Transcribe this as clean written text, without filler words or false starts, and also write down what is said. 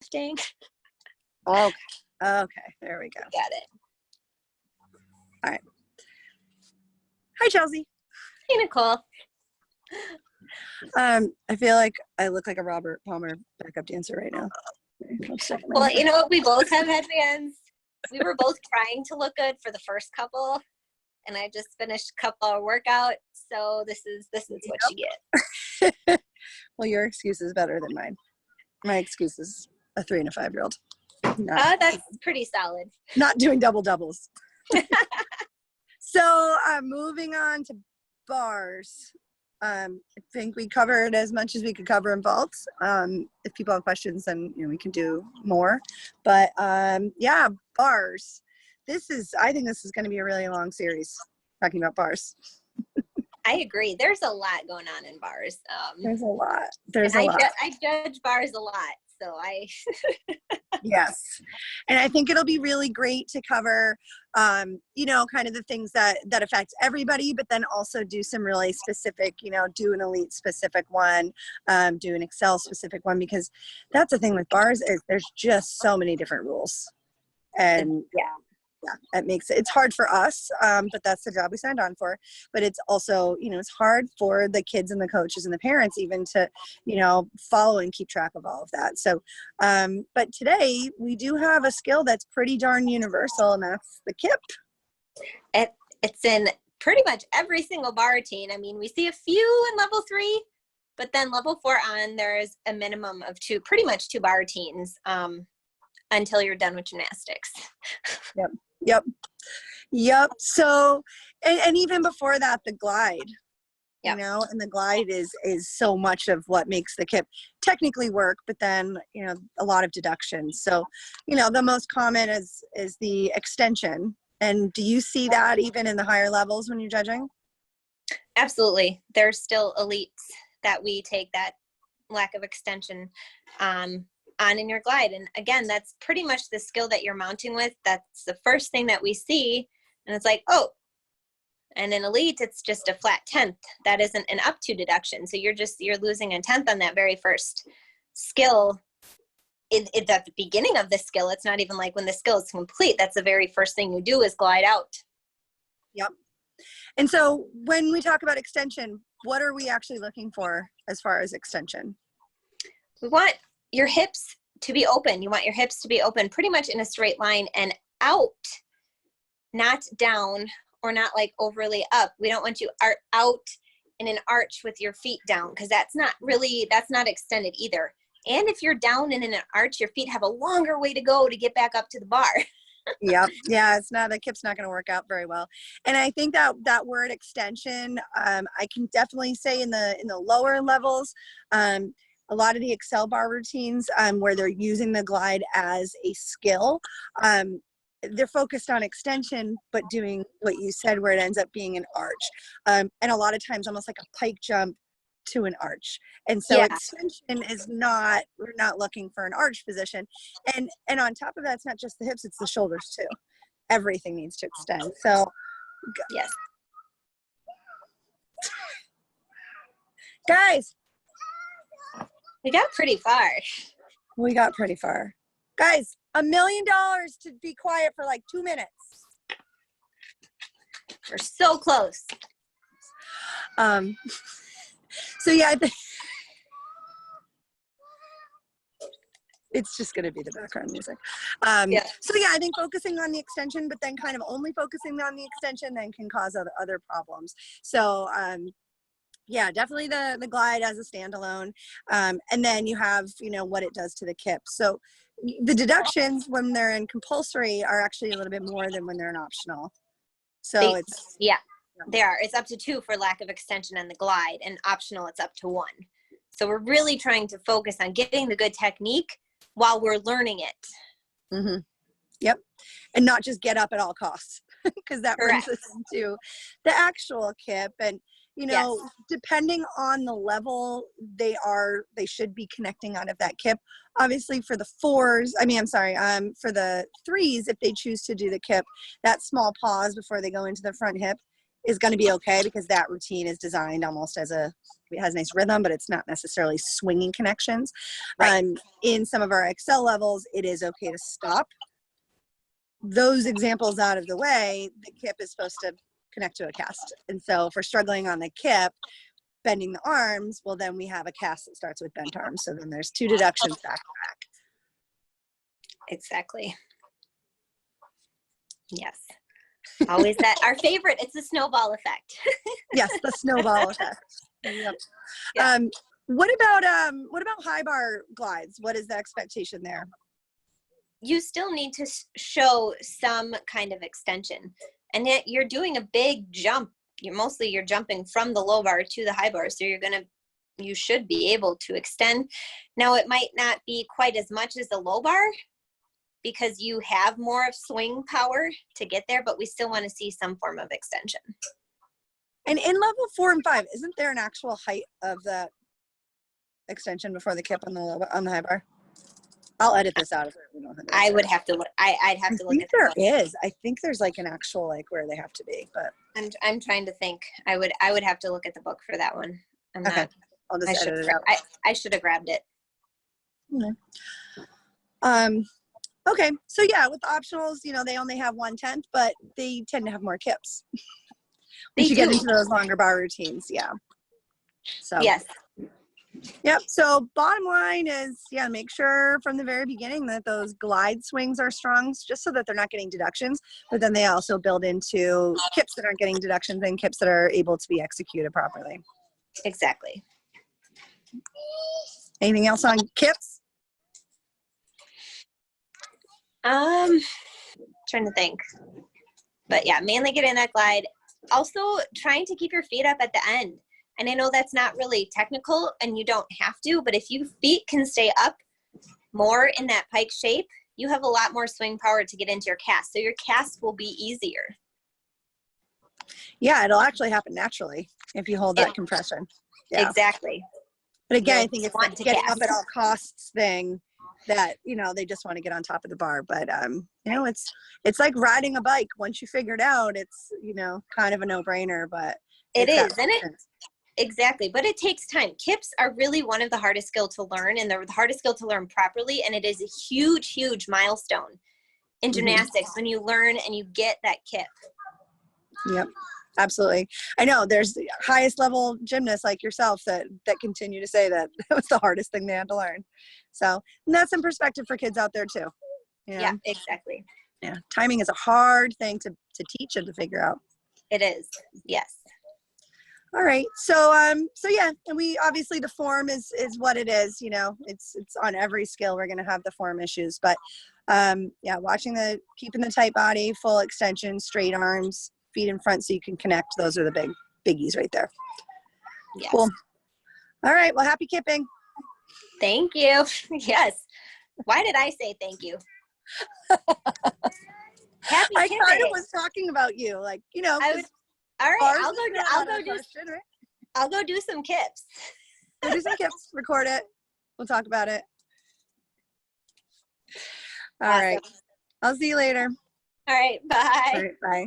lifting. Okay. Okay. There we go. Got it. All right. Hi, Chellsie. Hey, Nicole. I feel like I look like a Robert Palmer backup dancer right now. Well, you know what? We both have headbands. We were both trying to look good for the first couple, and I just finished a couple hour workout. So this is what you get. Well, your excuse is better than mine. My excuse is a 3 and a 5-year-old. That's pretty solid. Not doing double doubles. So moving on to bars. I think we covered as much as we could cover in vaults. If people have questions, then we can do more. But yeah, bars. I think this is going to be a really long series talking about bars. I agree. There's a lot going on in bars. There's a lot. I judge bars a lot, so I. Yes, and I think it'll be really great to cover, kind of the things that affect everybody, but then also do some really specific, do an elite specific one, do an Excel specific one, because that's the thing with bars is there's just so many different rules, and it's hard for us, but that's the job we signed on for. But it's also, it's hard for the kids and the coaches and the parents even to, follow and keep track of all of that. So, but today we do have a skill that's pretty darn universal, and that's the KIP. It's in pretty much every single bar routine. I mean, we see a few in level 3, but then level 4 on, there's a minimum of pretty much two bar routines until you're done with gymnastics. Yep. So, and even before that, the glide, and the glide is so much of what makes the KIP technically work, but then, a lot of deductions. So, the most common is the extension. And do you see that even in the higher levels when you're judging? Absolutely. There's still elites that we take that lack of extension on in your glide. And again, that's pretty much the skill that you're mounting with. That's the first thing that we see. And it's like, oh, and in elite, it's just a flat 10th. That isn't an up to deduction. So you're losing a 10th on that very first skill. It's at the beginning of the skill. It's not even like when the skill is complete. That's the very first thing you do is glide out. Yep. And so when we talk about extension, what are we actually looking for as far as extension? We want your hips to be open. You want your hips to be open pretty much in a straight line and out, not down or not like overly up. We don't want you out in an arch with your feet down, because that's not extended either. And if you're down in an arch, your feet have a longer way to go to get back up to the bar. Yep. Yeah, the KIP's not going to work out very well. And I think that word extension, I can definitely say in the lower levels, a lot of the Excel bar routines where they're using the glide as a skill, they're focused on extension, but doing what you said, where it ends up being an arch. And a lot of times almost like a pike jump to an arch. And so extension is we're not looking for an arch position. And on top of that, it's not just the hips, it's the shoulders too. Everything needs to extend. So yes. Guys, we got pretty far. Guys, $1 million to be quiet for like 2 minutes. We're so close. So yeah, it's just going to be the background music. So yeah, I think focusing on the extension, but then kind of only focusing on the extension then can cause other problems. So yeah, definitely the glide as a standalone. And then you have, what it does to the KIP. So the deductions when they're in compulsory are actually a little bit more than when they're in optional. So they are. It's up to 2 for lack of extension on the glide, and optional it's up to 1. So we're really trying to focus on getting the good technique while we're learning it. Mm-hmm. Yep. And not just get up at all costs, because that brings us into the actual KIP. And depending on the level they should be connecting out of that KIP. Obviously for the 4s, for the 3s, if they choose to do the KIP, that small pause before they go into the front hip is going to be okay, because that routine is designed almost as it has nice rhythm, but it's not necessarily swinging connections. Right. In some of our Excel levels, it is okay to stop. Those examples out of the way, the KIP is supposed to connect to a cast. And so if we're struggling on the KIP, bending the arms, well, then we have a cast that starts with bent arms. So then there's 2 deductions back to back. Exactly. Yes. Always that, our favorite, it's the snowball effect. Yes, the snowball effect. Yep. Yeah. What about high bar glides? What is the expectation there? You still need to show some kind of extension, and yet you're doing a big jump. You're jumping from the low bar to the high bar, so you should be able to extend. Now, it might not be quite as much as the low bar because you have more of swing power to get there, but we still want to see some form of extension. And in level 4 and 5, isn't there an actual height of the extension before the KIP on the high bar? I'll edit this out if we don't have it. I would have to look. I'd have to look at there is. I think there's like an actual where they have to be, but I'm trying to think. I would have to look at the book for that one. Okay. I'll just edit it out. I should have grabbed it. Okay. Okay. So yeah, with the optionals, they only have 1/10, but they tend to have more KIPs. We should get into those longer bar routines. Yeah. So yes. Yep. So bottom line is, make sure from the very beginning that those glide swings are strong, just so that they're not getting deductions, but then they also build into KIPs that aren't getting deductions and KIPs that are able to be executed properly. Exactly. Anything else on KIPs? Trying to think. But yeah, mainly getting that glide. Also trying to keep your feet up at the end. And I know that's not really technical and you don't have to, but if your feet can stay up more in that pike shape, you have a lot more swing power to get into your cast. So your cast will be easier. Yeah, it'll actually happen naturally if you hold that compression. Yeah. Exactly. But again, I think it's the getting up at all costs thing that, they just want to get on top of the bar. But, it's like riding a bike. Once you figure it out, it's, kind of a no-brainer, but it is. And exactly. But it takes time. KIPS are really one of the hardest skill to learn, and they're the hardest skill to learn properly. And it is a huge, huge milestone in gymnastics when you learn and you get that KIP. Yep. Absolutely. I know there's highest level gymnasts like yourself that continue to say that was the hardest thing they had to learn. So, and that's some perspective for kids out there too. Yeah, exactly. Yeah. Timing is a hard thing to teach and to figure out. It is. Yes. All right. So yeah, and we obviously the form is what it is, it's on every skill. We're going to have the form issues, but yeah, keeping the tight body, full extension, straight arms, feet in front so you can connect. Those are the biggies right there. Yes. Cool. All right. Well, happy kipping. Thank you. Yes. Why did I say thank you? Happy I kipping. kind of was talking about you, all right. I'll go do some KIPS. Go do some KIPS, record it. We'll talk about it. All right. I'll see you later. All right. Bye. All right, bye.